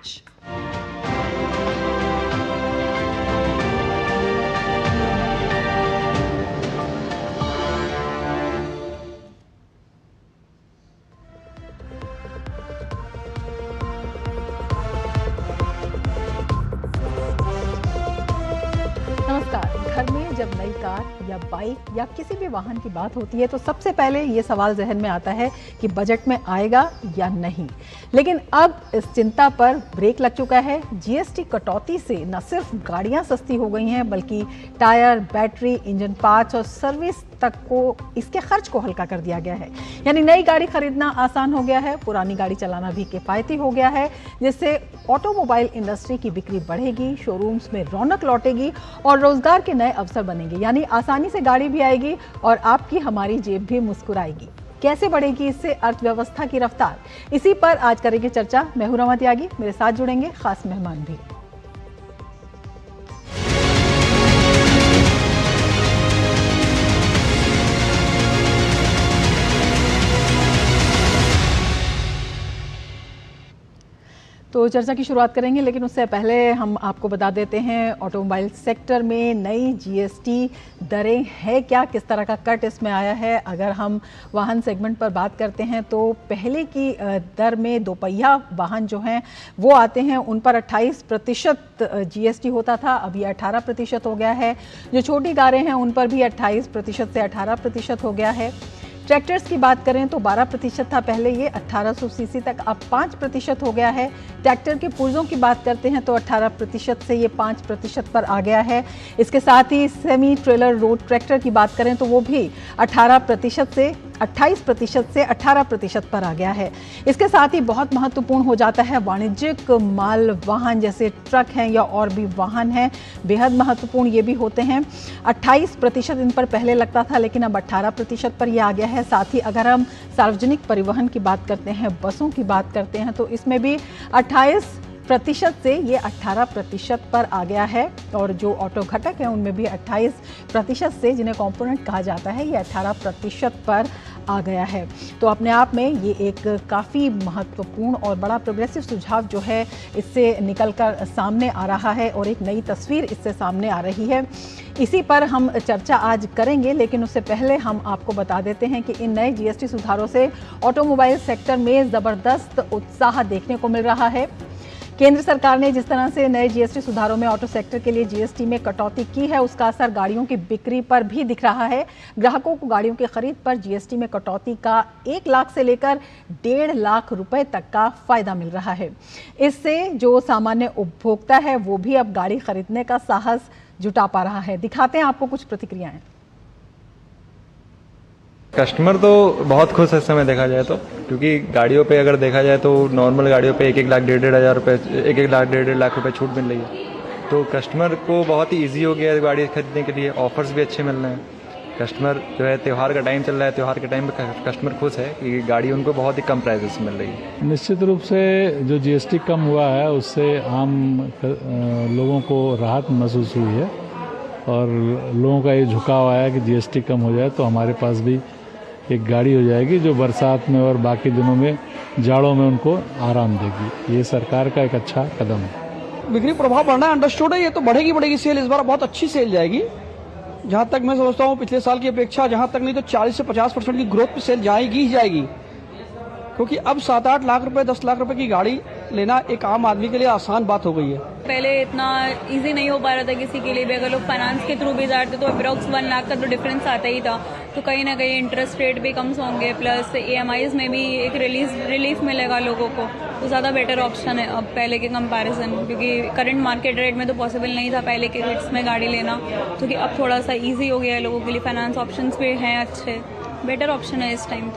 आज। नमस्कार। घर में जब नई कार या बाइक या किसी भी वाहन की बात होती है तो सबसे पहले ये सवाल जहन में आता है कि बजट में आएगा या नहीं। लेकिन अब इस चिंता पर ब्रेक लग चुका है। जीएसटी कटौती से न सिर्फ गाड़ियां सस्ती हो गई हैं बल्कि टायर, बैटरी, इंजन पार्ट्स और सर्विस तक को इसके खर्च को हल्का कर दिया गया है। यानी नई गाड़ी खरीदना आसान हो गया है, पुरानी गाड़ी चलाना भी किफायती हो गया है, जिससे ऑटोमोबाइल इंडस्ट्री की बिक्री बढ़ेगी, शोरूम्स में रौनक लौटेगी और रोजगार के नए अवसर बनेंगे। यानी आसानी से गाड़ी भी आएगी और आपकी हमारी जेब भी मुस्कुराएगी। कैसे बढ़ेगी इससे अर्थव्यवस्था की रफ्तार, इसी पर आज करेंगे चर्चा। मैं हूं रमा त्यागी, मेरे साथ जुड़ेंगे खास मेहमान भी। तो चर्चा की शुरुआत करेंगे, लेकिन उससे पहले हम आपको बता देते हैं ऑटोमोबाइल सेक्टर में नई जीएसटी दरें है क्या, किस तरह का कट इसमें आया है। अगर हम वाहन सेगमेंट पर बात करते हैं तो पहले की दर में दोपहिया वाहन जो हैं वो आते हैं, उन पर 28% जीएसटी होता था, अब ये 18% हो गया है। जो छोटी कारें हैं उन पर भी 28% से 18% हो गया है। ट्रैक्टर्स की बात करें तो 12% था पहले, ये 1800 सीसी तक अब 5% हो गया है। ट्रैक्टर के पुर्जों की बात करते हैं तो 18% से ये 5% पर आ गया है। इसके साथ ही सेमी ट्रेलर रोड ट्रैक्टर की बात करें तो वो भी 28% से 18% पर आ गया है। इसके साथ ही बहुत महत्वपूर्ण हो जाता है वाणिज्यिक माल वाहन, जैसे ट्रक हैं या और भी वाहन हैं, बेहद महत्वपूर्ण ये भी होते हैं। 28% इन पर पहले लगता था, लेकिन अब 18% पर ये आ गया है। साथ ही अगर हम सार्वजनिक परिवहन की बात करते हैं, बसों की बात करते हैं, तो इसमें भी 28% से ये 18% पर आ गया है। और जो ऑटो घटक हैं उनमें भी 28% से, जिन्हें कंपोनेंट कहा जाता है, ये 18% पर आ गया है। तो अपने आप में ये एक काफ़ी महत्वपूर्ण और बड़ा प्रोग्रेसिव सुझाव जो है इससे निकलकर सामने आ रहा है और एक नई तस्वीर इससे सामने आ रही है। इसी पर हम चर्चा आज करेंगे, लेकिन उससे पहले हम आपको बता देते हैं कि इन नए जीएसटी सुधारों से ऑटोमोबाइल सेक्टर में ज़बरदस्त उत्साह देखने को मिल रहा है। केंद्र सरकार ने जिस तरह से नए जीएसटी सुधारों में ऑटो सेक्टर के लिए जीएसटी में कटौती की है, उसका असर गाड़ियों की बिक्री पर भी दिख रहा है। ग्राहकों को गाड़ियों की खरीद पर जीएसटी में कटौती का 1 लाख से लेकर 1.5 लाख रुपए तक का फायदा मिल रहा है। इससे जो सामान्य उपभोक्ता है वो भी अब गाड़ी खरीदने का साहस जुटा पा रहा है। दिखाते हैं आपको कुछ प्रतिक्रियाएं। कस्टमर तो बहुत खुश है इस समय देखा जाए तो, क्योंकि गाड़ियों पे अगर देखा जाए तो नॉर्मल गाड़ियों पे 1-1 लाख 1.5 हजार रुपये 1-1 लाख 1.5 लाख रुपए छूट मिल रही है। तो कस्टमर को बहुत ही इजी हो गया है गाड़ी खरीदने के लिए, ऑफर्स भी अच्छे मिल रहे हैं। कस्टमर जो है, त्यौहार का टाइम चल रहा है, त्यौहार के टाइम पे कस्टमर खुश है कि गाड़ी उनको बहुत ही कम प्राइसेस मिल रही है। निश्चित रूप से जो जीएसटी कम हुआ है उससे आम लोगों को राहत महसूस हुई है और लोगों का ये झुकाव आया कि जीएसटी कम हो जाए तो हमारे पास भी एक गाड़ी हो जाएगी जो बरसात में और बाकी दिनों में, जाड़ों में उनको आराम देगी। ये सरकार का एक अच्छा कदम है। बिक्री प्रभाव बढ़ना अंडरस्टूड है, ये तो बढ़ेगी सेल। इस बार बहुत अच्छी सेल जाएगी। जहां तक मैं समझता हूं पिछले साल की अपेक्षा जहां तक नहीं तो 40 से 50% की ग्रोथ पे सेल जाएगी ही जाएगी, क्योंकि अब 7-8 लाख रुपए 10 लाख रुपए की गाड़ी लेना एक आम आदमी के लिए आसान बात हो गई है। पहले इतना इजी नहीं हो पा रहा था किसी के लिए भी, अगर लोग फाइनेंस के थ्रू भी जाते तो अप्रॉक्स 1 लाख का तो डिफरेंस आता ही था। तो कहीं ना कहीं इंटरेस्ट रेट भी कम होंगे, प्लस EMIs में भी एक रिलीफ मिलेगा लोगों को, तो ज़्यादा बेटर ऑप्शन है अब पहले के कंपैरिजन, क्योंकि करंट मार्केट रेट में तो पॉसिबल नहीं था पहले के रेट्स में गाड़ी लेना, क्योंकि अब थोड़ा सा ईजी हो गया है लोगों के लिए। फाइनेंस ऑप्शन भी हैं अच्छे, बेटर ऑप्शन है इस टाइम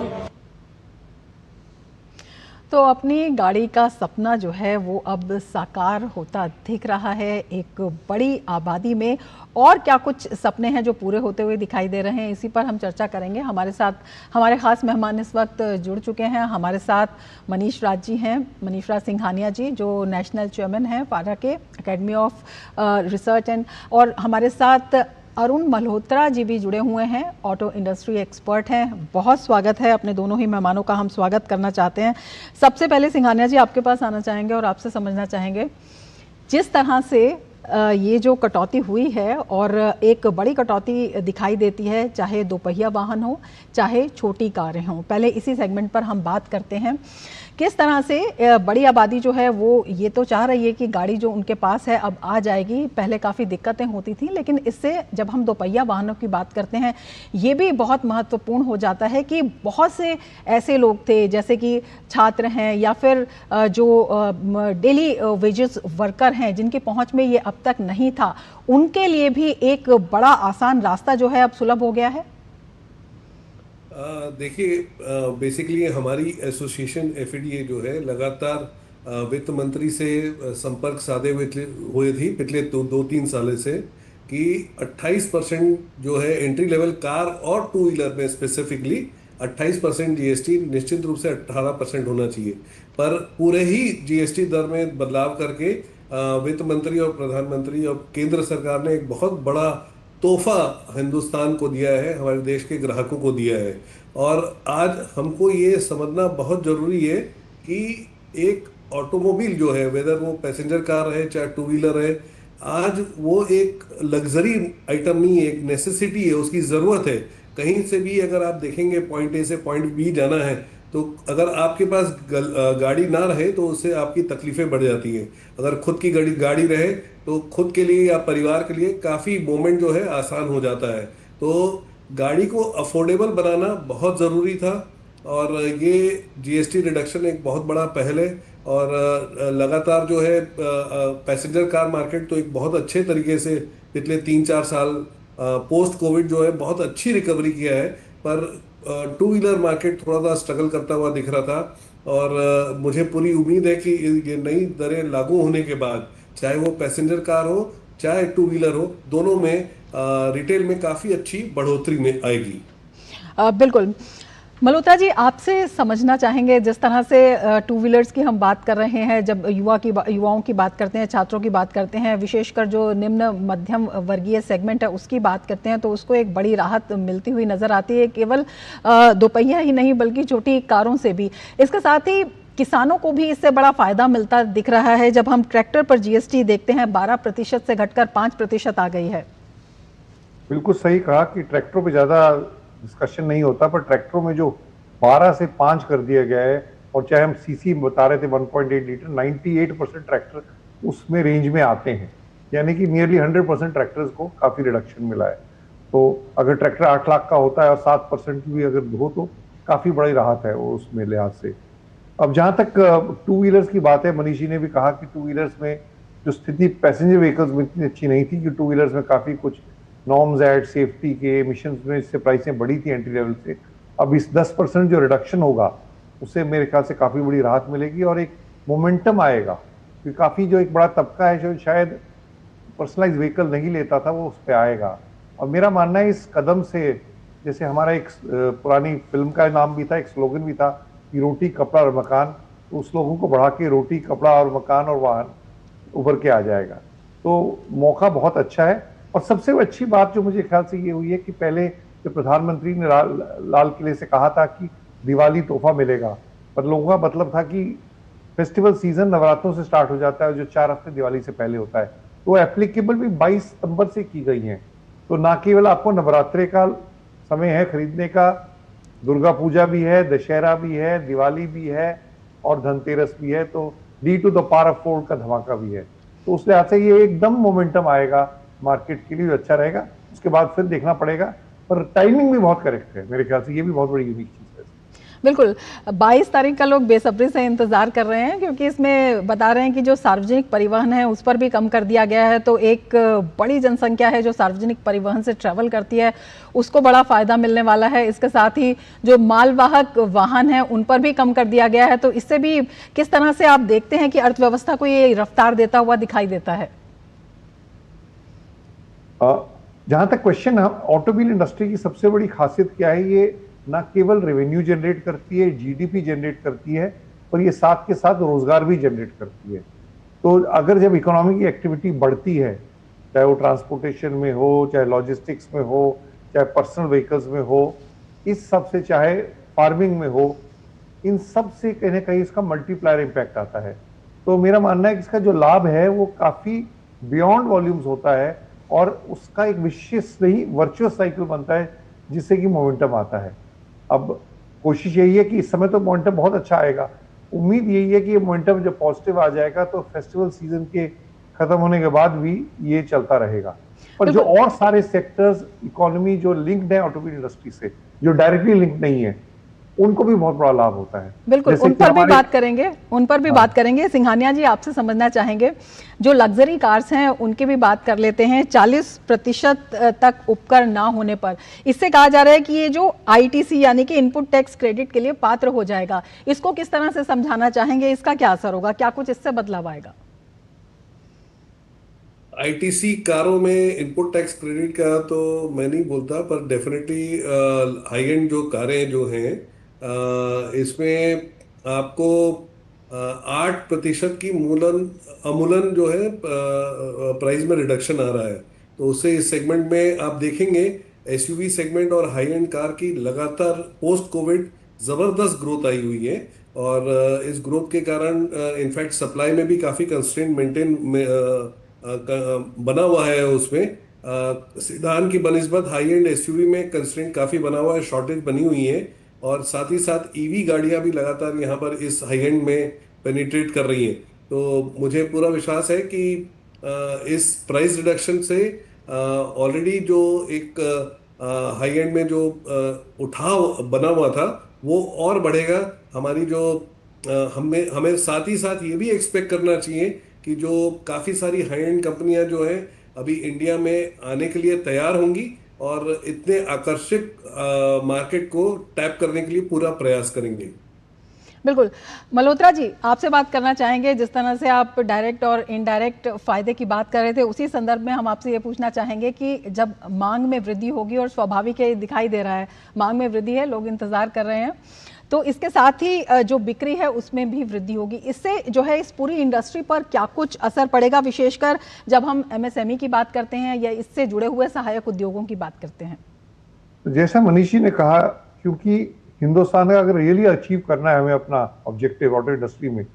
तो अपनी गाड़ी का सपना जो है वो अब साकार होता दिख रहा है। एक बड़ी आबादी में और क्या कुछ सपने हैं जो पूरे होते हुए दिखाई दे रहे हैं, इसी पर हम चर्चा करेंगे। हमारे साथ हमारे खास मेहमान इस वक्त जुड़ चुके हैं। हमारे साथ मनीष राज जी हैं, मनीष राज सिंघानिया जी जो नेशनल चेयरमैन हैं फारा के, एकेडमी ऑफ रिसर्च एंड, और हमारे साथ अरुण मल्होत्रा जी भी जुड़े हुए हैं, ऑटो इंडस्ट्री एक्सपर्ट हैं। बहुत स्वागत है, अपने दोनों ही मेहमानों का हम स्वागत करना चाहते हैं। सबसे पहले सिंघानिया जी आपके पास आना चाहेंगे और आपसे समझना चाहेंगे, जिस तरह से ये जो कटौती हुई है और एक बड़ी कटौती दिखाई देती है, चाहे दोपहिया वाहन हो चाहे छोटी कारें हों। पहले इसी सेगमेंट पर हम बात करते हैं, किस तरह से बड़ी आबादी जो है वो ये तो चाह रही है कि गाड़ी जो उनके पास है अब आ जाएगी। पहले काफ़ी दिक्कतें होती थी, लेकिन इससे जब हम दोपहिया वाहनों की बात करते हैं, ये भी बहुत महत्वपूर्ण हो जाता है कि बहुत से ऐसे लोग थे जैसे कि छात्र हैं या फिर जो डेली वेजेस वर्कर हैं जिनकी पहुंच में ये अब तक नहीं था, उनके लिए भी एक बड़ा आसान रास्ता जो है अब सुलभ हो गया है। देखिए, बेसिकली हमारी एसोसिएशन एफईडीए जो है लगातार वित्त मंत्री से संपर्क साधे हुए थी पिछले 2-3 साल से कि 28% जो है एंट्री लेवल कार और टू व्हीलर में स्पेसिफिकली 28% जीएसटी निश्चित रूप से 18% होना चाहिए। पर पूरे ही जीएसटी दर में बदलाव करके वित्त मंत्री और प्रधानमंत्री और केंद्र सरकार ने एक बहुत बड़ा तोहफा हिंदुस्तान को दिया है, हमारे देश के ग्राहकों को दिया है। और आज हमको ये समझना बहुत ज़रूरी है कि एक ऑटोमोबाइल जो है, वेदर वो पैसेंजर कार है चाहे टू व्हीलर है, आज वो एक लग्जरी आइटम नहीं है, एक नेसेसिटी है, उसकी ज़रूरत है। कहीं से भी अगर आप देखेंगे पॉइंट ए से पॉइंट बी जाना है तो अगर आपके पास गाड़ी ना रहे तो उससे आपकी तकलीफें बढ़ जाती हैं। अगर खुद की गाड़ी रहे तो खुद के लिए या परिवार के लिए काफ़ी मोमेंट जो है आसान हो जाता है। तो गाड़ी को अफोर्डेबल बनाना बहुत ज़रूरी था और ये जीएसटी रिडक्शन एक बहुत बड़ा पहल है। और लगातार जो है पैसेंजर कार मार्केट तो एक बहुत अच्छे तरीके से पिछले 3-4 साल पोस्ट कोविड जो है बहुत अच्छी रिकवरी किया है। पर टू व्हीलर मार्केट थोड़ा सा स्ट्रगल करता हुआ दिख रहा था और मुझे पूरी उम्मीद है कि ये नई दरें लागू होने के बाद चाहे वो पैसेंजर कार हो चाहे टू व्हीलर हो, दोनों में रिटेल में काफ़ी अच्छी बढ़ोतरी में आएगी। बिल्कुल। मल्होत्रा जी, आपसे समझना चाहेंगे, जिस तरह से टू व्हीलर्स की हम बात कर रहे हैं, जब युवाओं की बात करते हैं, छात्रों की बात करते हैं, विशेषकर जो निम्न मध्यम वर्गीय सेगमेंट है उसकी बात करते हैं, तो उसको एक बड़ी राहत मिलती हुई नज़र आती है, केवल दोपहिया ही नहीं बल्कि छोटी कारों से भी। इसके साथ ही किसानों को भी इससे बड़ा फायदा मिलता दिख रहा है। जब हम ट्रैक्टर पर जीएसटी देखते हैं 12% से घटकर 5% आ गई है। बिल्कुल सही कहा कि ट्रैक्टरों पे ज़्यादा डिस्कशन नहीं होता, पर ट्रैक्टरों में जो 12 से 5 कर दिया गया है, और चाहे हम सीसी बता रहे थे 1.8 लीटर, 98% ट्रैक्टर उसमें रेंज में आते हैं, यानी कि नियरली 100% ट्रैक्टर्स को काफ़ी रिडक्शन मिला है। तो अगर ट्रैक्टर 8 लाख का होता है और 7% भी अगर हो तो काफ़ी बड़ी राहत है वो उसमें लिहाज से। अब जहाँ तक टू व्हीलर्स की बात है, मनीषी ने भी कहा कि टू व्हीलर्स में जो स्थिति पैसेंजर व्हीकल्स में इतनी अच्छी नहीं थी कि टू व्हीलर्स में काफ़ी कुछ नॉर्म्स एड सेफ्टी के एमिशंस में इससे प्राइसें बढ़ी थी एंट्री लेवल से। अब इस 10% जो रिडक्शन होगा उससे मेरे ख्याल से काफ़ी बड़ी राहत मिलेगी और एक मोमेंटम आएगा, क्योंकि काफ़ी जो एक बड़ा तबका है जो शायद पर्सनलाइज व्हीकल नहीं लेता था वो उस पर आएगा। और मेरा मानना है इस कदम से, जैसे हमारा एक पुरानी फिल्म का नाम भी था, एक स्लोगन भी था कि रोटी कपड़ा और मकान, तो उस लोगों को बढ़ा के रोटी कपड़ा और मकान और वाहन उभर के आ जाएगा। तो मौका बहुत अच्छा है। और सबसे अच्छी बात जो मुझे ख्याल से ये हुई है कि पहले जो प्रधानमंत्री ने लाल किले से कहा था कि दिवाली तोहफा मिलेगा, पर लोगों का मतलब था कि फेस्टिवल सीजन नवरात्रों से स्टार्ट हो जाता है जो 4 हफ्ते दिवाली से पहले होता है, तो एप्लीकेबल भी 22 सितंबर से की गई हैं। तो ना केवल आपको नवरात्रे का समय है खरीदने का, दुर्गा पूजा भी है, दशहरा भी है, दिवाली भी है और धनतेरस भी है, तो D to the power of 4 का धमाका भी है। तो उस लिहाज से ये एकदम मोमेंटम आएगा मार्केट के लिए, अच्छा रहेगा। उसके बाद फिर देखना पड़ेगा, पर टाइमिंग भी बहुत करेक्ट है मेरे ख्याल से, ये भी बहुत बड़ी यूनिक चीज़ है। बिल्कुल, 22 तारीख का लोग बेसब्री से इंतजार कर रहे हैं, क्योंकि इसमें बता रहे हैं कि जो सार्वजनिक परिवहन है उस पर भी कम कर दिया गया है। तो एक बड़ी जनसंख्या है जो सार्वजनिक परिवहन से ट्रैवल करती है, उसको बड़ा फायदा मिलने वाला है। इसके साथ ही जो मालवाहक वाहन है उन पर भी कम कर दिया गया है। तो इससे भी किस तरह से आप देखते हैं कि अर्थव्यवस्था को ये रफ्तार देता हुआ दिखाई देता है? जहाँ तक क्वेश्चन है, ऑटोमोबाइल इंडस्ट्री की सबसे बड़ी खासियत क्या है, ये ना केवल रेवेन्यू जनरेट करती है, जीडीपी जनरेट करती है, पर ये साथ के साथ रोजगार भी जनरेट करती है। तो अगर जब इकोनॉमी की एक्टिविटी बढ़ती है चाहे वो ट्रांसपोर्टेशन में हो, चाहे लॉजिस्टिक्स में हो, चाहे पर्सनल व्हीकल्स में हो, इस सब से, चाहे फार्मिंग में हो, इन सब से कहीं ना कहीं इसका मल्टीप्लायर इम्पैक्ट आता है। तो मेरा मानना है कि इसका जो लाभ है वो काफी बियॉन्ड वॉल्यूम्स होता है और उसका एक विशेष नहीं वर्चुअस साइकिल बनता है जिससे कि मोमेंटम आता है। अब कोशिश यही है कि इस समय तो मोमेंटम बहुत अच्छा आएगा, उम्मीद यही है कि ये मोमेंटम जब पॉजिटिव आ जाएगा तो फेस्टिवल सीजन के खत्म होने के बाद भी ये चलता रहेगा। पर जो और सारे सेक्टर्स इकोनॉमी जो लिंक्ड है ऑटोमोबाइल इंडस्ट्री से, जो डायरेक्टली लिंक नहीं है, उनको भी बहुत बड़ा लाभ होता है। बिल्कुल, उन पर भी बात करेंगे, उन पर भी बात करेंगे। सिंघानिया जी, आपसे समझना चाहेंगे, जो लग्जरी कार्स हैं उनकी भी बात कर लेते हैं। 40% तक उपकर ना होने पर इससे कहा जा रहा है कि ये जो आईटीसी यानी कि इनपुट टैक्स क्रेडिट के लिए पात्र हो जाएगा, इसको किस तरह से समझाना चाहेंगे? इसका क्या असर होगा? क्या कुछ इससे बदलाव आएगा? आईटीसी कारों में इनपुट टैक्स क्रेडिट का तो मैं नहीं बोलता, पर डेफिनेटली हाई एंड जो कारें जो हैं इसमें आपको 8% की अमूलन जो है प्राइस में रिडक्शन आ रहा है। तो उससे इस सेगमेंट में आप देखेंगे एसयूवी सेगमेंट और हाई एंड कार की लगातार पोस्ट कोविड जबरदस्त ग्रोथ आई हुई है। और इस ग्रोथ के कारण इनफैक्ट सप्लाई में भी काफी कंस्ट्रेंट मेंटेन बना हुआ है। उसमें सेडान की बनिस्बत हाई एंड एसयूवी में कंस्ट्रेंट काफी बना हुआ है, शॉर्टेज बनी हुई है। और साथ ही साथ ईवी गाड़ियां भी लगातार यहाँ पर इस हाई एंड में पेनिट्रेट कर रही हैं। तो मुझे पूरा विश्वास है कि इस प्राइस रिडक्शन से ऑलरेडी जो एक हाई एंड में जो उठाव बना हुआ था वो और बढ़ेगा। हमारी जो हमें साथ ही साथ ये भी एक्सपेक्ट करना चाहिए कि जो काफ़ी सारी हाई एंड कंपनियां जो हैं अभी इंडिया में आने के लिए तैयार होंगी और इतने आकर्षक मार्केट को टैप करने के लिए पूरा प्रयास करेंगे। बिल्कुल। मल्होत्रा जी, आपसे बात करना चाहेंगे, जिस तरह से आप डायरेक्ट और इनडायरेक्ट फायदे की बात कर रहे थे, उसी संदर्भ में हम आपसे ये पूछना चाहेंगे कि जब मांग में वृद्धि होगी, और स्वाभाविक है दिखाई दे रहा है मांग में वृद्धि है, लोग इंतजार कर रहे हैं, तो इसके साथ ही जो बिक्री है उसमें भी वृद्धि होगी। इससे जो है इस पूरी इंडस्ट्री पर क्या कुछ असर पड़ेगा, विशेषकर जब हम एमएसएमई की बात करते हैं या इससे जुड़े हुए सहायक उद्योगों की बात करते हैं? जैसा मनीषी ने कहा, क्योंकि हिंदुस्तान का अगर रियली अचीव करना है हमें अपना ऑब्जेक्टिव ऑटो इंडस्ट्री में,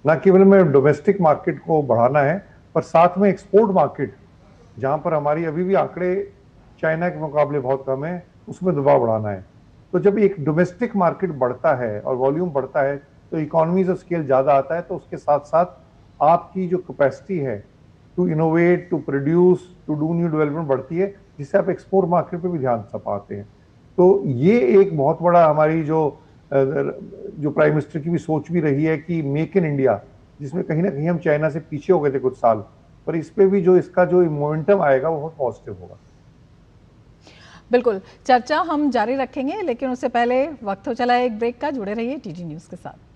ना केवल में डोमेस्टिक मार्केट को बढ़ाना है पर साथ में एक्सपोर्ट मार्केट, जहां पर हमारी अभी भी आंकड़े चाइना के मुकाबले बहुत कम है, उसमें दबाव बढ़ाना है। तो जब एक डोमेस्टिक मार्केट बढ़ता है और वॉल्यूम बढ़ता है तो इकोनॉमीज ऑफ स्केल ज़्यादा आता है, तो उसके साथ साथ आपकी जो कैपेसिटी है to innovate, to produce, to do new development बढ़ती है, जिससे आप एक्सपोर्ट मार्केट पे भी ध्यान पाते हैं। तो ये एक बहुत बड़ा हमारी जो प्राइम मिनिस्टर की भी सोच भी रही है कि मेक इन इंडिया, जिसमें कहीं ना कहीं हम चाइना से पीछे हो गए थे कुछ साल, पर इस पे भी जो इसका जो मोमेंटम आएगा वो बहुत पॉजिटिव होगा। बिल्कुल, चर्चा हम जारी रखेंगे, लेकिन उससे पहले वक्त हो चला है एक ब्रेक का। जुड़े रहिए टीजी न्यूज के साथ।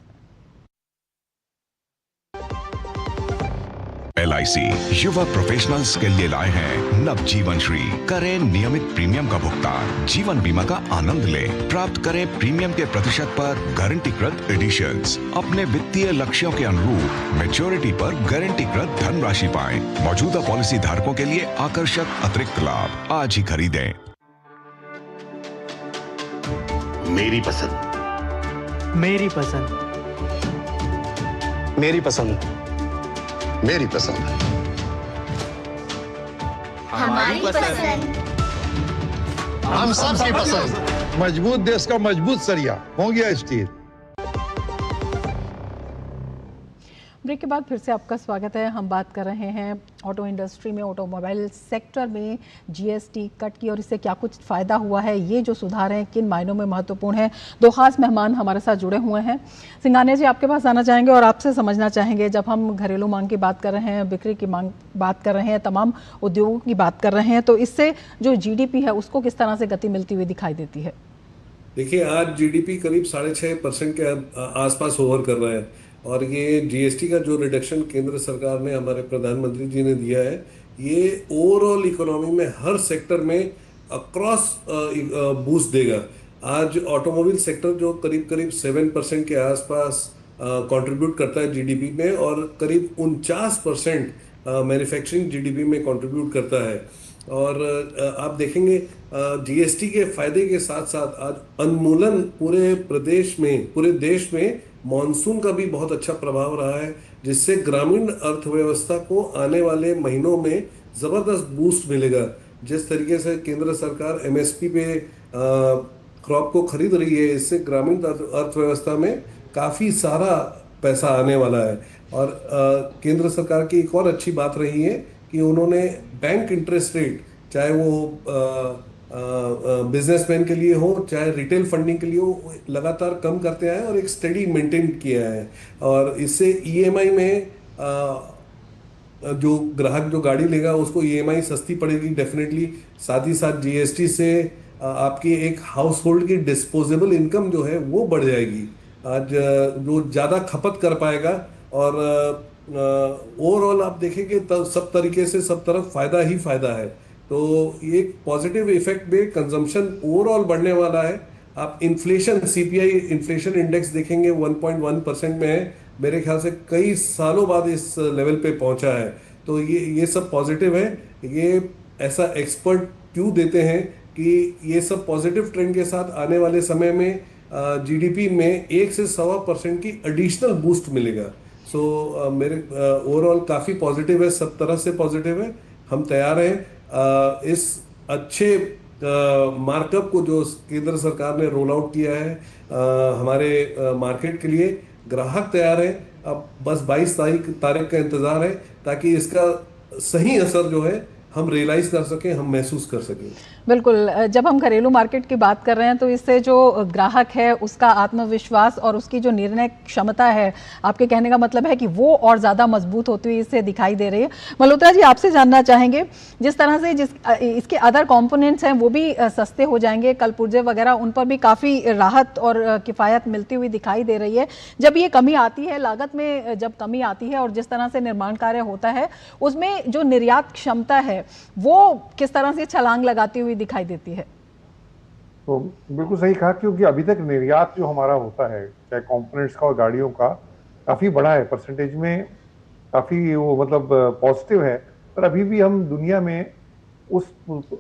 LIC युवा प्रोफेशनल्स के लिए लाए हैं नवजीवन श्री। करें नियमित प्रीमियम का भुगतान, जीवन बीमा का आनंद लें, प्राप्त करें प्रीमियम के प्रतिशत पर गारंटीकृत एडिशंस, अपने वित्तीय लक्ष्यों के अनुरूप मैच्योरिटी पर गारंटीकृत धनराशि पाएं। मौजूदा पॉलिसी धारकों के लिए आकर्षक अतिरिक्त लाभ आज ही खरीदें। मेरी पसंद, मेरी पसंद, मेरी पसंद, मेरी पसंद, हमारी पसंद, हम सबकी पसंद। मजबूत देश का मजबूत सरिया हो गया स्टील। ब्रेक के बाद फिर से आपका स्वागत है। हम बात कर रहे हैं ऑटो इंडस्ट्री में, ऑटोमोबाइल सेक्टर में जीएसटी कट की और इससे क्या कुछ फ़ायदा हुआ है, ये जो सुधार हैं किन मायनों में महत्वपूर्ण है। दो खास मेहमान हमारे साथ जुड़े हुए हैं। सिंघानिया जी, आपके पास आना चाहेंगे और आपसे समझना चाहेंगे, जब हम घरेलू मांग की बात कर रहे हैं, बिक्री की मांग बात कर रहे हैं, तमाम उद्योगों की बात कर रहे हैं, तो इससे जो जीडीपी है उसको किस तरह से गति मिलती हुई दिखाई देती है? देखिए, आज जीडीपी करीब 6.5% के आसपास होवर कर रहा है और ये जीएसटी का जो रिडक्शन केंद्र सरकार ने, हमारे प्रधानमंत्री जी ने दिया है, ये ओवरऑल इकोनॉमी में हर सेक्टर में अक्रॉस बूस्ट देगा। आज ऑटोमोबाइल सेक्टर जो करीब 7% के आसपास कंट्रीब्यूट करता है जीडीपी में और करीब 49% मैन्युफैक्चरिंग जीडीपी में कंट्रीब्यूट करता है। और आप देखेंगे जीएसटी के फायदे के साथ साथ आज उन्मूलन पूरे देश में मॉनसून का भी बहुत अच्छा प्रभाव रहा है, जिससे ग्रामीण अर्थव्यवस्था को आने वाले महीनों में जबरदस्त बूस्ट मिलेगा। जिस तरीके से केंद्र सरकार एमएसपी पे क्रॉप को खरीद रही है, इससे ग्रामीण अर्थव्यवस्था में काफी सारा पैसा आने वाला है। और केंद्र सरकार की एक और अच्छी बात रही है कि उन्होंने बैंक इंटरेस्ट रेट, चाहे वो बिजनेसमैन के लिए हो चाहे रिटेल फंडिंग के लिए हो, लगातार कम करते आए और एक स्टडी मेंटेन किया है। और इससे ईएमआई में जो ग्राहक जो गाड़ी लेगा उसको ईएमआई सस्ती पड़ेगी डेफिनेटली। साथ ही साथ जीएसटी से आपकी एक हाउस होल्ड की डिस्पोजेबल इनकम जो है वो बढ़ जाएगी। आज जो ज़्यादा खपत कर पाएगा, और ओवरऑल आप देखेंगे तो सब तरीके से सब तरफ फायदा ही फायदा है। तो ये एक पॉजिटिव इफेक्ट में कंजम्पशन ओवरऑल बढ़ने वाला है। आप इन्फ्लेशन सीपीआई इन्फ्लेशन इंडेक्स देखेंगे 1.1% में है, मेरे ख्याल से कई सालों बाद इस लेवल पे पहुंचा है। तो ये सब पॉजिटिव है। ये ऐसा एक्सपर्ट क्यों देते हैं कि ये सब पॉजिटिव ट्रेंड के साथ आने वाले समय में जीडीपी में 1 से 1.25% की एडिशनल बूस्ट मिलेगा। सो मेरे ओवरऑल काफ़ी पॉजिटिव है, सब तरह से पॉजिटिव है। हम तैयार हैं इस अच्छे मार्कअप को जो केंद्र सरकार ने रोल आउट किया है हमारे मार्केट के लिए। ग्राहक तैयार है, अब बस 22 तारीख का इंतजार है ताकि इसका सही असर जो है हम रियलाइज कर सकें, हम महसूस कर सकें। बिल्कुल, जब हम घरेलू मार्केट की बात कर रहे हैं तो इससे जो ग्राहक है उसका आत्मविश्वास और उसकी जो निर्णय क्षमता है, आपके कहने का मतलब है कि वो और ज़्यादा मजबूत होती हुई इससे दिखाई दे रही है। मल्होत्रा जी, आपसे जानना चाहेंगे, जिस तरह से इसके अदर कंपोनेंट्स हैं वो भी सस्ते हो जाएंगे, कल पुर्जे वगैरह, उन पर भी काफ़ी राहत और किफ़ायत मिलती हुई दिखाई दे रही है। जब ये कमी आती है, लागत में जब कमी आती है और जिस तरह से निर्माण कार्य होता है उसमें जो निर्यात क्षमता है वो किस तरह से छलांग लगाती हुई दिखाई देती है? तो बिल्कुल सही कहा, क्योंकि अभी तक निर्यात जो हमारा होता है चाहे कंपोनेंट्स का और गाड़ियों का, काफ़ी बड़ा है, परसेंटेज में काफ़ी वो मतलब पॉजिटिव है। पर अभी भी हम दुनिया में उस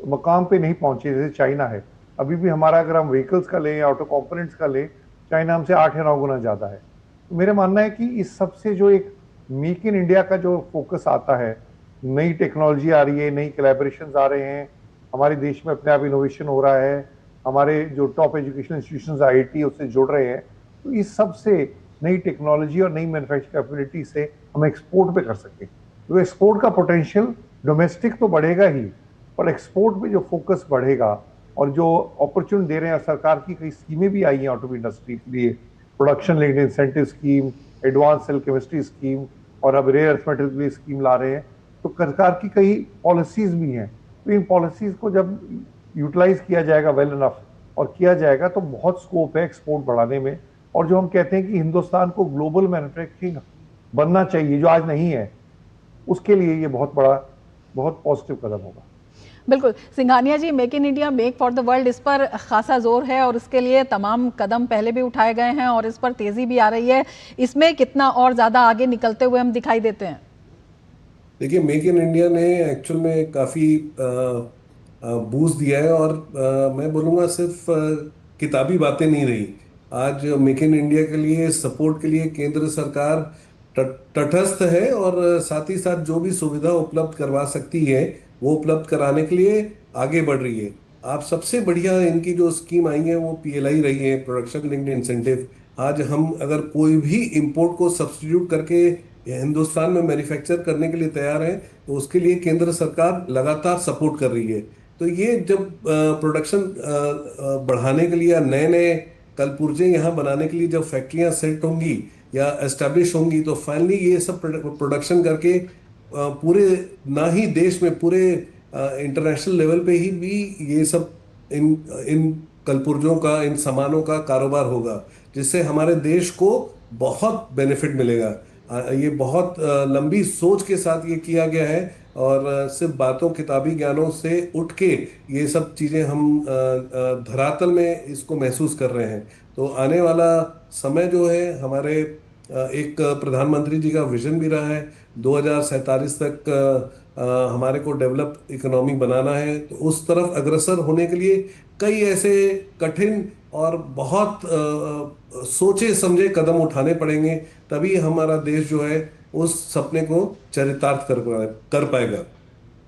मकाम पे नहीं पहुंचे जैसे चाइना है। अभी भी हमारा अगर हम व्हीकल्स का लें, ऑटो कंपोनेंट्स का लें, चाइना हमसे 8 या 9 गुना ज़्यादा है। तो मेरा मानना है कि इस सबसे जो एक मेक इन इंडिया का जो फोकस आता है, नई टेक्नोलॉजी आ रही है, नई कोलैबोरेशंस आ रहे हैं, हमारे देश में अपने आप इनोवेशन हो रहा है, हमारे जो टॉप एजुकेशन इंस्टीट्यूशंस आईटी उससे जुड़ रहे हैं, तो इस सब से नई टेक्नोलॉजी और नई मैन्युफैक्चरिंग कैपेबिलिटी से हम एक्सपोर्ट पे कर सकें। तो एक्सपोर्ट का पोटेंशियल डोमेस्टिक तो बढ़ेगा ही, पर एक्सपोर्ट पे जो फोकस बढ़ेगा और जो अपॉर्चुनिटी दे रहे हैं, सरकार की कई स्कीमें भी आई हैं ऑटोमोबाइल इंडस्ट्री के लिए, production linked incentive scheme, advance cell chemistry scheme, और अब रेयर अर्थ मेटल के लिए स्कीम ला रहे हैं। तो सरकार की कई पॉलिसीज भी हैं। तो इन पॉलिसीज को जब यूटिलाइज किया जाएगा वेल इनफ और किया जाएगा तो बहुत स्कोप है एक्सपोर्ट बढ़ाने में। और जो हम कहते हैं कि हिंदुस्तान को ग्लोबल मैन्युफैक्चरिंग बनना चाहिए, जो आज नहीं है, उसके लिए ये बहुत पॉजिटिव कदम होगा। बिल्कुल, Singhania ji, make in India, make for the world, इस पर खासा जोर है और इसके लिए तमाम कदम पहले भी उठाए गए हैं और इस पर तेजी भी आ रही है। इसमें कितना और ज़्यादा आगे निकलते हुए हम दिखाई देते हैं? देखिए, मेक इन इंडिया ने एक्चुअल में काफ़ी बूस्ट दिया है, और मैं बोलूँगा सिर्फ किताबी बातें नहीं रही। आज मेक इन इंडिया के लिए सपोर्ट के लिए केंद्र सरकार तटस्थ है, और साथ ही साथ जो भी सुविधा उपलब्ध करवा सकती है वो उपलब्ध कराने के लिए आगे बढ़ रही है। आप सबसे बढ़िया इनकी जो स्कीम आई है वो पीएलआई रही है, प्रोडक्शन लिंक्ड इंसेंटिव। आज हम अगर कोई भी इंपोर्ट को सब्स्टिट्यूट करके हिंदुस्तान में मैन्युफैक्चर करने के लिए तैयार है तो उसके लिए केंद्र सरकार लगातार सपोर्ट कर रही है। तो ये जब प्रोडक्शन बढ़ाने के लिए, नए नए कलपुर्जे यहाँ बनाने के लिए जब फैक्ट्रियाँ सेट होंगी या एस्टेब्लिश होंगी, तो फाइनली ये सब प्रोडक्शन करके पूरे ना ही देश में, पूरे इंटरनेशनल लेवल पे ही भी ये सब इन कलपुर्जों का, इन सामानों का कारोबार होगा, जिससे हमारे देश को बहुत बेनिफिट मिलेगा। ये बहुत लंबी सोच के साथ ये किया गया है, और सिर्फ बातों, किताबी ज्ञानों से उठ के ये सब चीज़ें हम धरातल में इसको महसूस कर रहे हैं। तो आने वाला समय जो है हमारे एक प्रधानमंत्री जी का विजन भी रहा है 2047 तक हमारे को डेवलप इकोनॉमी बनाना है। तो उस तरफ अग्रसर होने के लिए कई ऐसे कठिन और बहुत सोचे समझे कदम उठाने पड़ेंगे, तभी हमारा देश जो है उस सपने को चरितार्थ कर पाएगा।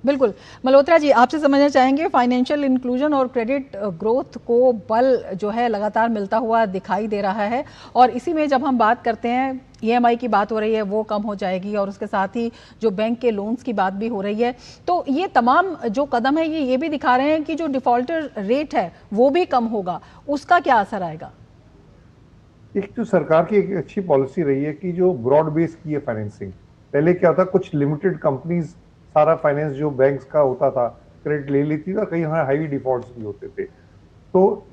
बिल्कुल। मल्होत्रा जी, आपसे समझना चाहेंगे फाइनेंशियल इंक्लूजन और क्रेडिट ग्रोथ को बल जो है लगातार मिलता हुआ दिखाई दे रहा है, और इसी में जब हम बात करते हैं ईएमआई की बात हो रही है वो कम हो जाएगी, और उसके साथ ही जो बैंक के लोन्स की बात भी हो रही है, तो ये तमाम जो कदम है ये भी दिखा रहे हैं कि जो डिफॉल्टर रेट है वो भी कम होगा। उसका क्या असर आएगा? एक तो सरकार की एक अच्छी पॉलिसी रही है कि जो ब्रॉड बेस की है फाइनेंसिंग। पहले क्या होता, कुछ लिमिटेड कंपनीज सारा फाइनेंस जो बैंक्स का होता था क्रेडिट ले लेती थी, और कहीं हाई डिफॉल्ट्स भी होते थे। तो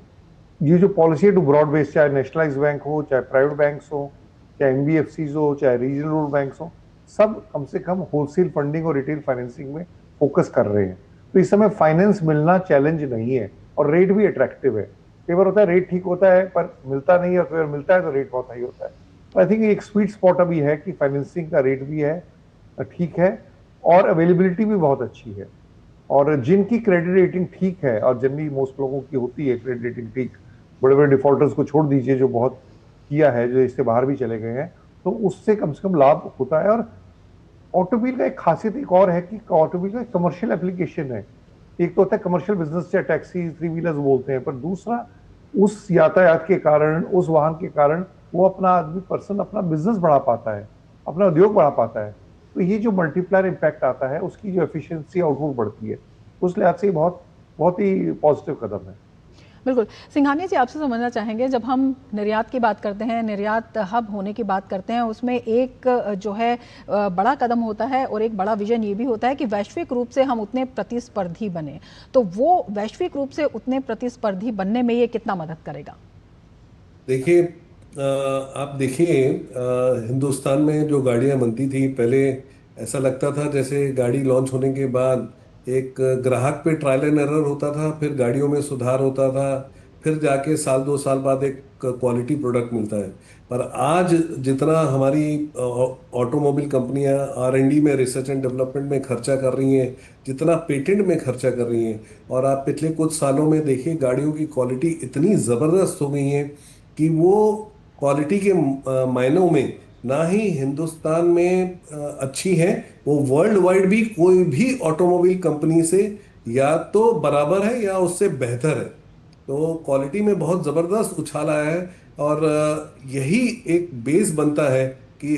ये जो पॉलिसी है टू ब्रॉड बेस, चाहे नेशनलाइज बैंक हो, चाहे प्राइवेट बैंक्स हो, चाहे एनबीएफसीज हो, चाहे रीजनल बैंक्स हो, सब कम से कम होलसेल फंडिंग और रिटेल फाइनेंसिंग में फोकस कर रहे हैं। तो इस समय फाइनेंस मिलना चैलेंज नहीं है, और रेट भी अट्रैक्टिव है। कई बार होता है रेट ठीक होता है पर मिलता नहीं है, और फिर मिलता है तो रेट बहुत हाई होता है। तो आई थिंक एक स्वीट स्पॉट अभी है कि फाइनेंसिंग का रेट भी है ठीक है, और अवेलेबिलिटी भी बहुत अच्छी है। और जिनकी क्रेडिट रेटिंग ठीक है, और जनरली मोस्ट लोगों की होती है क्रेडिट रेटिंग ठीक, बड़े बड़े डिफॉल्टर्स को छोड़ दीजिए जो बहुत किया है, जो इससे बाहर भी चले गए हैं, तो उससे कम से कम लाभ होता है। और ऑटोमोबाइल का एक खासियत एक और है कि ऑटोमोबाइल का कमर्शियल एप्लीकेशन है। एक तो होता है कमर्शियल बिजनेस, चाहे टैक्सी, थ्री व्हीलर्स बोलते हैं, पर दूसरा उस यातायात के कारण, उस वाहन के कारण वो अपना आदमी पर्सन अपना बिजनेस बढ़ा पाता है, अपना उद्योग बढ़ा पाता है। तो ये जो मल्टीप्लायर इम्पैक्ट आता है, उसकी जो एफिशिएंसी आउटपुट बढ़ती है, उस लिहाज से बहुत ही पॉजिटिव कदम है। बिल्कुल। सिंघानिया जी, आपसे समझना चाहेंगे, जब हम निर्यात की बात करते हैं, निर्यात हब होने की बात करते हैं, उसमें एक जो है बड़ा कदम होता है और एक बड़ा विजन ये भी होता है कि वैश्विक रूप से हम उतने प्रतिस्पर्धी बने। तो वो वैश्विक रूप से उतने प्रतिस्पर्धी बनने में ये कितना मदद करेगा? देखिए, आप देखिए हिंदुस्तान में जो गाड़ियां बनती थी पहले, ऐसा लगता था जैसे गाड़ी लॉन्च होने के बाद एक ग्राहक पे ट्रायल एंड एरर होता था, फिर गाड़ियों में सुधार होता था, फिर जाके साल 2 साल बाद एक क्वालिटी प्रोडक्ट मिलता है। पर आज जितना हमारी ऑटोमोबाइल कंपनियां R&D में, रिसर्च एंड डेवलपमेंट में खर्चा कर रही हैं, जितना पेटेंट में खर्चा कर रही हैं, और आप पिछले कुछ सालों में देखिए गाड़ियों की क्वालिटी इतनी ज़बरदस्त हो गई है कि वो क्वालिटी के मायनों में ना ही हिंदुस्तान में अच्छी है, वो वर्ल्ड वाइड भी कोई भी ऑटोमोबाइल कंपनी से या तो बराबर है या उससे बेहतर है। तो क्वालिटी में बहुत ज़बरदस्त उछाल आया है, और यही एक बेस बनता है कि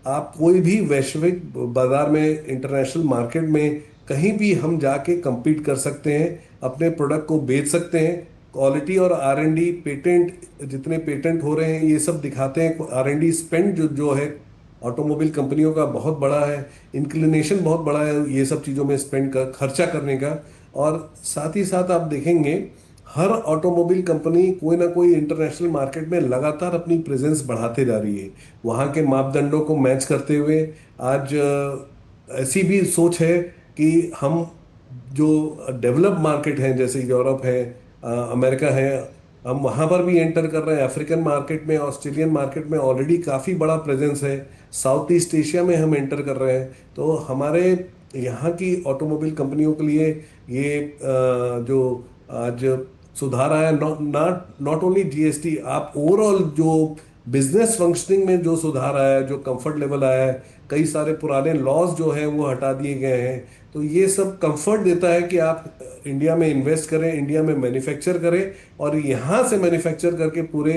आप कोई भी वैश्विक बाजार में, इंटरनेशनल मार्केट में कहीं भी हम जाके compete कर सकते हैं, अपने प्रोडक्ट को बेच सकते हैं। क्वालिटी और R&D, पेटेंट, जितने पेटेंट हो रहे हैं ये सब दिखाते हैं। R&D स्पेंड जो है ऑटोमोबाइल कंपनियों का बहुत बड़ा है, इंक्लिनेशन बहुत बड़ा है ये सब चीज़ों में स्पेंड का, खर्चा करने का। और साथ ही साथ आप देखेंगे हर ऑटोमोबाइल कंपनी कोई ना कोई इंटरनेशनल मार्केट में लगातार अपनी प्रेजेंस बढ़ाते जा रही है, वहाँ के मापदंडों को मैच करते हुए। आज ऐसी भी सोच है कि हम जो डेवलप मार्केट हैं, जैसे यूरोप है, अमेरिका है, हम वहाँ पर भी एंटर कर रहे हैं। अफ्रीकन मार्केट में, ऑस्ट्रेलियन मार्केट में ऑलरेडी काफ़ी बड़ा प्रेजेंस है। साउथ ईस्ट एशिया में हम एंटर कर रहे हैं। तो हमारे यहाँ की ऑटोमोबाइल कंपनियों के लिए ये जो आज सुधार आया, नॉट ओनली GST, आप ओवरऑल जो बिजनेस फंक्शनिंग में जो सुधार आया है, जो कंफर्ट लेवल आया है, कई सारे पुराने लॉज जो है वो हटा दिए गए हैं। तो ये सब कंफर्ट देता है कि आप इंडिया में इन्वेस्ट करें, इंडिया में मैन्युफैक्चर करें, और यहाँ से मैन्युफैक्चर करके पूरे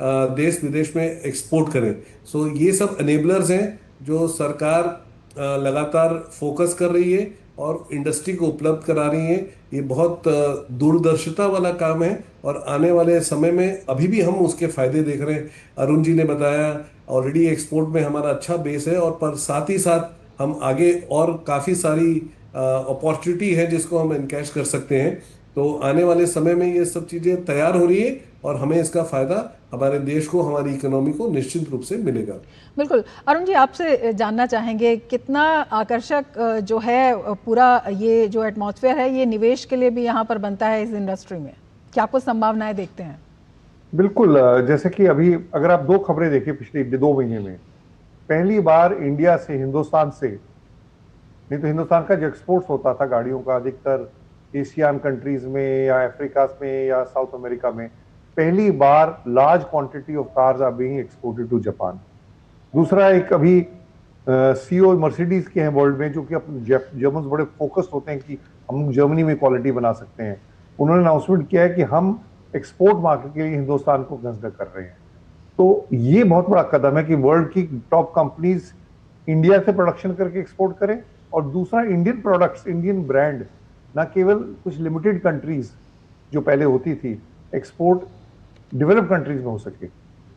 देश विदेश में एक्सपोर्ट करें। सो ये सब एनेबलर्स हैं जो सरकार लगातार फोकस कर रही है और इंडस्ट्री को उपलब्ध करा रही है। ये बहुत दूरदर्शिता वाला काम है, और आने वाले समय में अभी भी हम उसके फायदे देख रहे हैं। अरुण जी ने बताया ऑलरेडी एक्सपोर्ट में हमारा अच्छा बेस है, और पर साथ ही साथ हम आगे और काफ़ी सारी अपॉर्चुनिटी है जिसको हम एनकैश कर सकते हैं। तो आने वाले समय में ये सब चीज़ें तैयार हो रही है, और हमें इसका फ़ायदा हमारे देश को, हमारी इकोनॉमी को निश्चित रूप से मिलेगा। बिल्कुल। अरुण जी, आपसे जानना चाहेंगे कितना आकर्षक जो है पूरा ये जो एटमॉस्फेयर है, ये निवेश के लिए भी यहाँ पर बनता है इस इंडस्ट्री में, क्या कुछ संभावनाएं देखते हैं? बिल्कुल, जैसे कि अभी अगर आप दो खबरें देखिए पिछले 2 महीने में, पहली बार इंडिया से हिंदुस्तान से, नहीं तो हिंदुस्तान का जो एक्सपोर्ट्स होता था गाड़ियों का अधिकतर एशियन कंट्रीज में या अफ्रीका में या साउथ अमेरिका में, पहली बार large quantity of cars are being exported to Japan. दूसरा, एक अभी सीईओ मर्सिडीज के हैं वर्ल्ड में, जो कि अपने जर्मन्स बड़े फोकस्ड होते हैं कि हम जर्मनी में क्वालिटी बना सकते हैं। उन्होंने अनाउंसमेंट किया है कि हम एक्सपोर्ट मार्केट के लिए हिंदुस्तान को कंसिडर कर रहे हैं। तो ये बहुत बड़ा कदम है कि वर्ल्ड की टॉप कंपनीज इंडिया से प्रोडक्शन करके एक्सपोर्ट करें, और दूसरा इंडियन प्रोडक्ट्स, इंडियन ब्रांड, ना केवल कुछ लिमिटेड कंट्रीज जो पहले होती थी, एक्सपोर्ट डेवलप कंट्रीज में हो सके।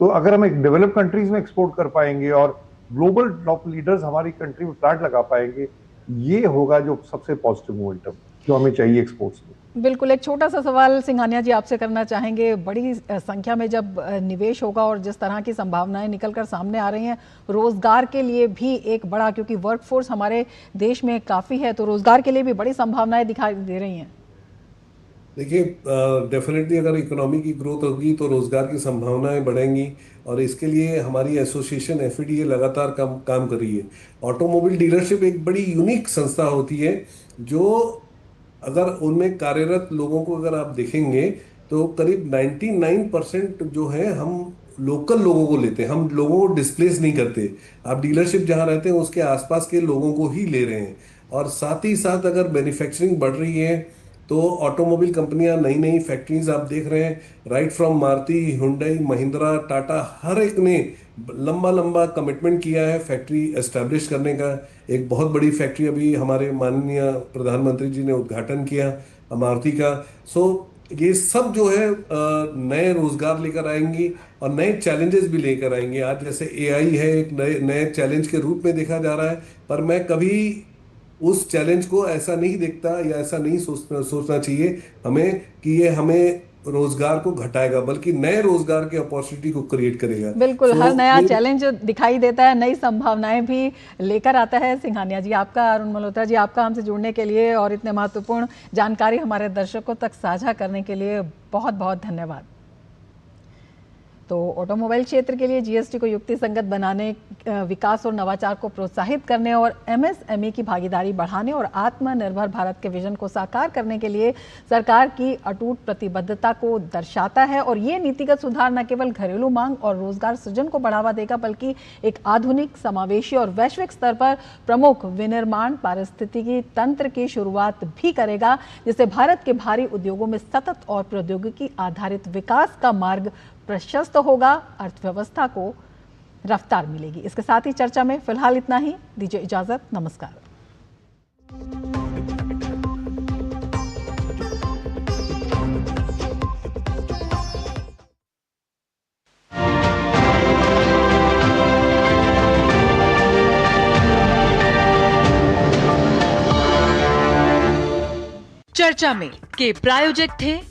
तो अगर हम एक डेवलप कंट्रीज में एक्सपोर्ट कर पाएंगे और ग्लोबल टॉप लीडर्स हमारी कंट्री में प्लांट लगा पाएंगे, ये होगा जो सबसे पॉजिटिव मोमेंटम जो हमें चाहिए एक्सपोर्ट्स में। बिल्कुल, एक छोटा सा सवाल सिंघानिया जी आपसे करना चाहेंगे। बड़ी संख्या में जब निवेश होगा और जिस तरह की संभावनाएं निकलकर सामने आ रही हैं, रोजगार के लिए भी एक बड़ा, क्योंकि वर्कफोर्स हमारे देश में काफ़ी है, तो रोजगार के लिए भी बड़ी संभावनाएं दिखाई दे रही हैं। देखिए, डेफिनेटली अगर इकोनॉमी की ग्रोथ होगी तो रोजगार की संभावनाएं बढ़ेंगी, और इसके लिए हमारी एसोसिएशन एफईडीए लगातार काम कर रही है। ऑटोमोबाइल डीलरशिप एक बड़ी यूनिक संस्था होती है, जो अगर उनमें कार्यरत लोगों को अगर आप देखेंगे तो करीब 99% जो है हम लोकल लोगों को लेते हैं, हम लोगों को डिस्प्लेस नहीं करते। आप डीलरशिप जहां रहते हैं उसके आसपास के लोगों को ही ले रहे हैं। और साथ ही साथ अगर मैन्युफैक्चरिंग बढ़ रही है तो ऑटोमोबाइल कंपनियां, नई नई फैक्ट्रीज आप देख रहे हैं, right from Maruti, Hyundai, Mahindra, Tata, हर एक ने लंबा लंबा कमिटमेंट किया है फैक्ट्री एस्टैब्लिश करने का। एक बहुत बड़ी फैक्ट्री अभी हमारे माननीय प्रधानमंत्री जी ने उद्घाटन किया मारुति का। सो ये सब जो है नए रोजगार लेकर आएंगी और नए चैलेंजेस भी लेकर आएंगे। आज जैसे एआई है, एक नए चैलेंज के रूप में देखा जा रहा है, पर मैं कभी उस चैलेंज को ऐसा नहीं देखता या ऐसा नहीं सोचना चाहिए हमें कि ये हमें रोजगार को घटाएगा, बल्कि नए रोजगार के अपॉर्चुनिटी को क्रिएट करेगा। बिल्कुल, हर नया चैलेंज दिखाई देता है, नई संभावनाएं भी लेकर आता है। सिंघानिया जी आपका, अरुण मल्होत्रा जी आपका हमसे जुड़ने के लिए और इतने महत्वपूर्ण जानकारी हमारे दर्शकों तक साझा करने के लिए बहुत बहुत धन्यवाद। तो ऑटोमोबाइल क्षेत्र के लिए जीएसटी को युक्तिसंगत बनाने, विकास और नवाचार को प्रोत्साहित करने और एमएसएमई की भागीदारी बढ़ाने और आत्मनिर्भर भारत के विजन को साकार करने के लिए सरकार की अटूट प्रतिबद्धता को दर्शाता है। और ये नीतिगत सुधार न केवल घरेलू मांग और रोजगार सृजन को बढ़ावा देगा, बल्कि एक आधुनिक, समावेशी और वैश्विक स्तर पर प्रमुख विनिर्माण पारिस्थितिकी तंत्र की शुरुआत भी करेगा, जिससे भारत के भारी उद्योगों में सतत और प्रौद्योगिकी आधारित विकास का मार्ग प्रशस्त होगा, अर्थव्यवस्था को रफ्तार मिलेगी। इसके साथ ही चर्चा में फिलहाल इतना ही। दीजिए इजाजत, नमस्कार। चर्चा में के प्रायोजक थे